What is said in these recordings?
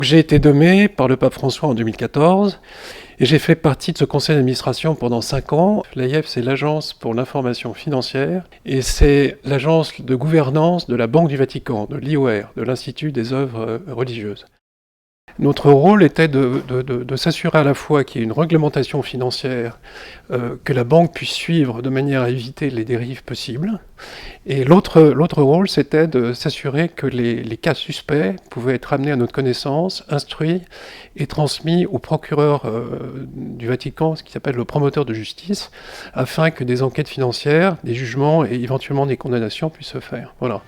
J'ai été nommé par le pape François en 2014 et j'ai fait partie de ce conseil d'administration pendant 5 ans. L'AIF, c'est l'Agence pour l'information financière et c'est l'agence de gouvernance de la Banque du Vatican, de l'IOR, de l'Institut des œuvres religieuses. Notre rôle était de s'assurer à la fois qu'il y ait une réglementation financière, que la banque puisse suivre de manière à éviter les dérives possibles. Et l'autre rôle, c'était de s'assurer que les cas suspects pouvaient être amenés à notre connaissance, instruits et transmis au procureur du Vatican, ce qui s'appelle le promoteur de justice, afin que des enquêtes financières, des jugements et éventuellement des condamnations puissent se faire. Voilà.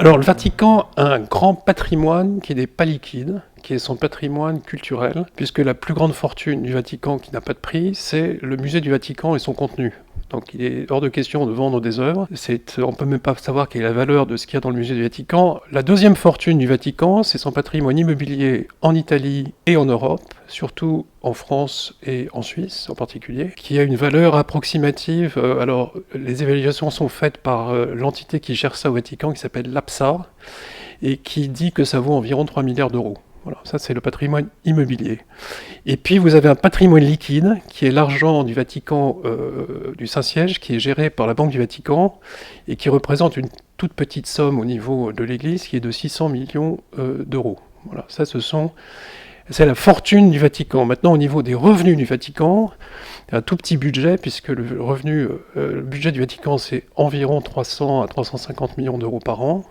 Alors, le Vatican a un grand patrimoine qui n'est pas liquide, qui est son patrimoine culturel, puisque la plus grande fortune du Vatican qui n'a pas de prix, c'est le musée du Vatican et son contenu. Donc il est hors de question de vendre des œuvres. On ne peut même pas savoir quelle est la valeur de ce qu'il y a dans le musée du Vatican. La deuxième fortune du Vatican, c'est son patrimoine immobilier en Italie et en Europe, surtout en France et en Suisse en particulier, qui a une valeur approximative. Alors les évaluations sont faites par l'entité qui gère ça au Vatican, qui s'appelle l'APSA, et qui dit que ça vaut environ 3 milliards d'euros. Voilà, ça c'est le patrimoine immobilier. Et puis vous avez un patrimoine liquide, qui est l'argent du Vatican, du Saint-Siège, qui est géré par la Banque du Vatican, et qui représente une toute petite somme au niveau de l'Église, qui est de 600 millions d'euros. Voilà, ça c'est la fortune du Vatican. Maintenant, au niveau des revenus du Vatican, un tout petit budget, puisque le budget du Vatican, c'est environ 300 à 350 millions d'euros par an.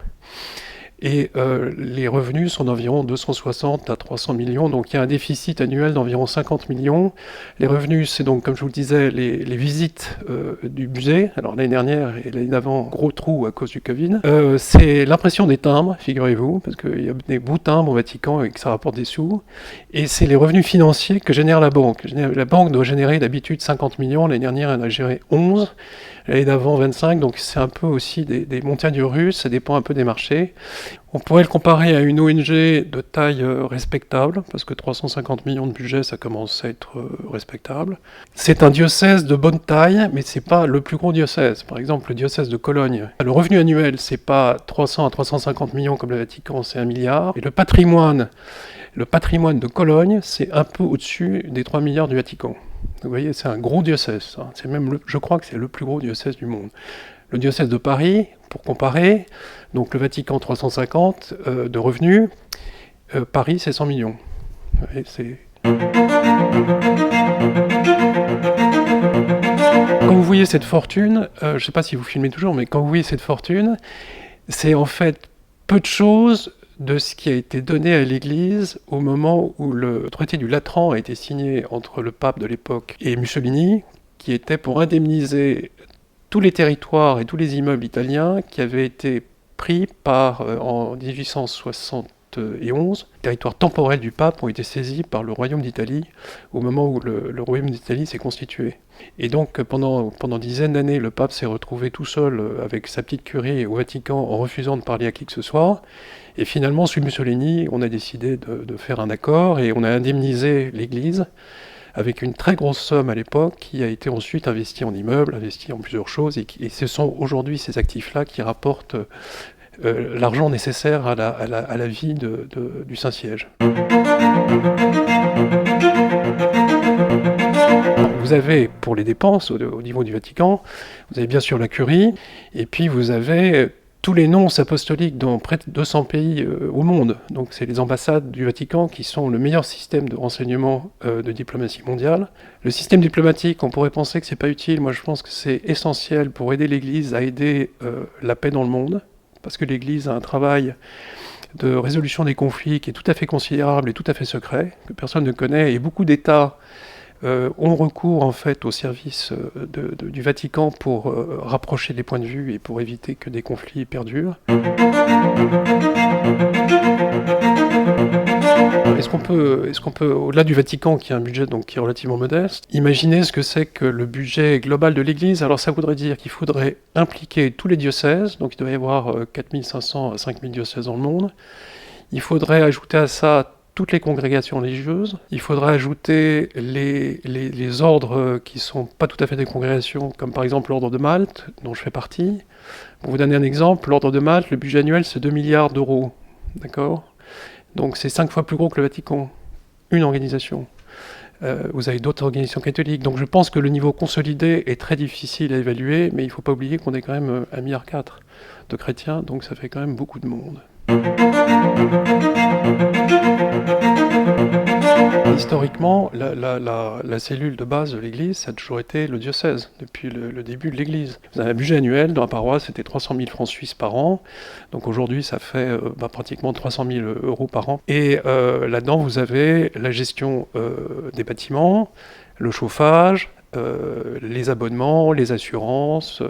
Et les revenus sont d'environ 260 à 300 millions, donc il y a un déficit annuel d'environ 50 millions. Les revenus, c'est donc, comme je vous le disais, les visites du musée. Alors l'année dernière et l'année d'avant, gros trou à cause du Covid. C'est l'impression des timbres, figurez-vous, parce qu'il y a des beaux timbres au Vatican et que ça rapporte des sous. Et c'est les revenus financiers que génère la banque. La banque doit générer d'habitude 50 millions, l'année dernière elle a géré 11. L'année d'avant 25, donc c'est un peu aussi des montagnes russes, ça dépend un peu des marchés. On pourrait le comparer à une ONG de taille respectable, parce que 350 millions de budget, ça commence à être respectable. C'est un diocèse de bonne taille, mais c'est pas le plus gros diocèse. Par exemple, le diocèse de Cologne, le revenu annuel, c'est pas 300 à 350 millions comme le Vatican, c'est 1 milliard. Et le patrimoine de Cologne, c'est un peu au-dessus des 3 milliards du Vatican. Vous voyez, c'est un gros diocèse. Ça. C'est même, je crois que c'est le plus gros diocèse du monde. Le diocèse de Paris, pour comparer, donc le Vatican 350 de revenus, Paris c'est 100 millions. Vous voyez, Quand vous voyez cette fortune, je ne sais pas si vous filmez toujours, mais quand vous voyez cette fortune, c'est en fait peu de choses de ce qui a été donné à l'Église au moment où le traité du Latran a été signé entre le pape de l'époque et Mussolini, qui était pour indemniser tous les territoires et tous les immeubles italiens qui avaient été pris en 1871, les territoires temporels du pape ont été saisis par le royaume d'Italie au moment où le royaume d'Italie s'est constitué. Et donc pendant dizaines d'années, le pape s'est retrouvé tout seul avec sa petite curie au Vatican en refusant de parler à qui que ce soit. Et finalement, sous Mussolini, on a décidé de faire un accord et on a indemnisé l'Église avec une très grosse somme à l'époque qui a été ensuite investie en immeubles, investie en plusieurs choses, et ce sont aujourd'hui ces actifs-là qui rapportent l'argent nécessaire à la vie du Saint-Siège. Vous avez, pour les dépenses au niveau du Vatican, vous avez bien sûr la curie, et puis vous avez tous les nonces apostoliques dans près de 200 pays au monde. Donc c'est les ambassades du Vatican qui sont le meilleur système de renseignement de diplomatie mondiale. Le système diplomatique, on pourrait penser que c'est pas utile. Moi je pense que c'est essentiel pour aider l'Église à aider la paix dans le monde, parce que l'Église a un travail de résolution des conflits qui est tout à fait considérable et tout à fait secret, que personne ne connaît, et beaucoup d'États ont recours en fait au service du Vatican pour rapprocher les points de vue et pour éviter que des conflits perdurent. Est-ce qu'on peut, au-delà du Vatican, qui a un budget donc, qui est relativement modeste, imaginer ce que c'est que le budget global de l'Église? Alors ça voudrait dire qu'il faudrait impliquer tous les diocèses, donc il doit y avoir 4500 à 5000 diocèses dans le monde. Il faudrait ajouter à ça toutes les congrégations religieuses. Il faudrait ajouter les ordres qui ne sont pas tout à fait des congrégations, comme par exemple l'ordre de Malte, dont je fais partie. Pour vous donner un exemple, l'ordre de Malte, le budget annuel, c'est 2 milliards d'euros. D'accord ? Donc c'est 5 fois plus gros que le Vatican. Une organisation. Vous avez d'autres organisations catholiques. Donc je pense que le niveau consolidé est très difficile à évaluer, mais il ne faut pas oublier qu'on est quand même 1,4 milliard de chrétiens, donc ça fait quand même beaucoup de monde. Historiquement, la cellule de base de l'Église, ça a toujours été le diocèse, depuis le début de l'Église. Vous avez un budget annuel dans la paroisse, c'était 300 000 francs suisses par an. Donc aujourd'hui, ça fait pratiquement 300 000 euros par an. Et là-dedans, vous avez la gestion des bâtiments, le chauffage, les abonnements, les assurances,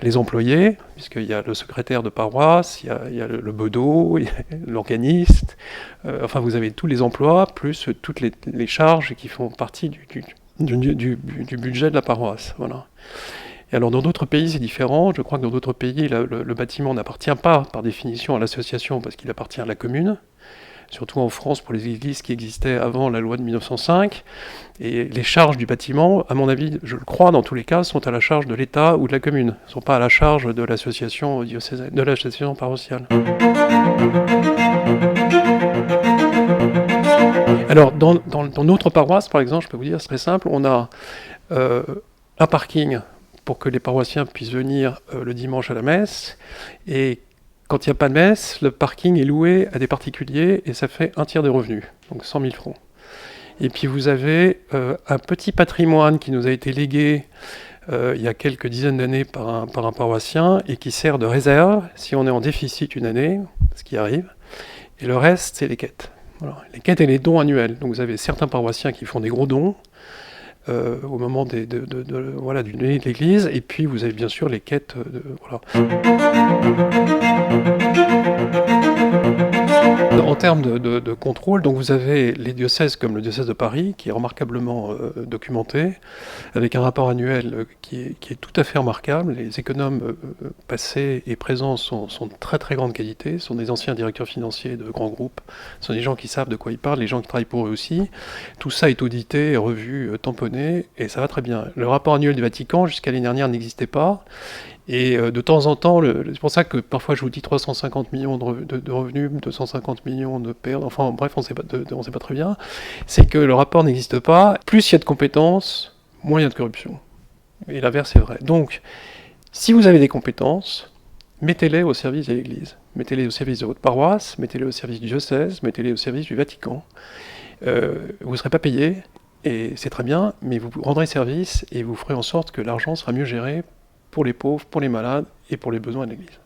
les employés, puisqu'il y a le secrétaire de paroisse, il y a le bedeau, il y a l'organiste, enfin vous avez tous les emplois, plus toutes les charges qui font partie du budget de la paroisse. Voilà. Et alors dans d'autres pays c'est différent, je crois que dans d'autres pays le bâtiment n'appartient pas par définition à l'association parce qu'il appartient à la commune, surtout en France pour les églises qui existaient avant la loi de 1905. Et les charges du bâtiment, à mon avis, je le crois dans tous les cas, sont à la charge de l'État ou de la commune. Elles ne sont pas à la charge de l'association diocésaine, de l'association paroissiale. Alors, dans notre paroisse, par exemple, je peux vous dire, c'est très simple, on a un parking pour que les paroissiens puissent venir le dimanche à la messe, et quand il n'y a pas de messe, le parking est loué à des particuliers et ça fait un tiers des revenus, donc 100 000 francs. Et puis vous avez un petit patrimoine qui nous a été légué il y a quelques dizaines d'années par un paroissien et qui sert de réserve si on est en déficit une année, ce qui arrive. Et le reste, c'est les quêtes. Voilà. Les quêtes et les dons annuels. Donc vous avez certains paroissiens qui font des gros dons au moment d'une année de l'Église, et puis vous avez bien sûr les quêtes. Voilà. En termes de contrôle, donc vous avez les diocèses comme le diocèse de Paris, qui est remarquablement documenté, avec un rapport annuel qui est tout à fait remarquable. Les économes passés et présents sont de très très grande qualité, sont des anciens directeurs financiers de grands groupes, ce sont des gens qui savent de quoi ils parlent, les gens qui travaillent pour eux aussi. Tout ça est audité, revu, tamponné, et ça va très bien. Le rapport annuel du Vatican, jusqu'à l'année dernière, n'existait pas. Et de temps en temps, c'est pour ça que parfois je vous dis 350 millions de revenus, 250 millions de pertes, enfin bref, on ne sait pas très bien, c'est que le rapport n'existe pas. Plus il y a de compétences, moins il y a de corruption. Et l'inverse est vrai. Donc, si vous avez des compétences, mettez-les au service de l'Église. Mettez-les au service de votre paroisse, mettez-les au service du diocèse, mettez-les au service du Vatican. Vous ne serez pas payé, et c'est très bien, mais vous rendrez service et vous ferez en sorte que l'argent sera mieux géré pour les pauvres, pour les malades et pour les besoins de l'Église.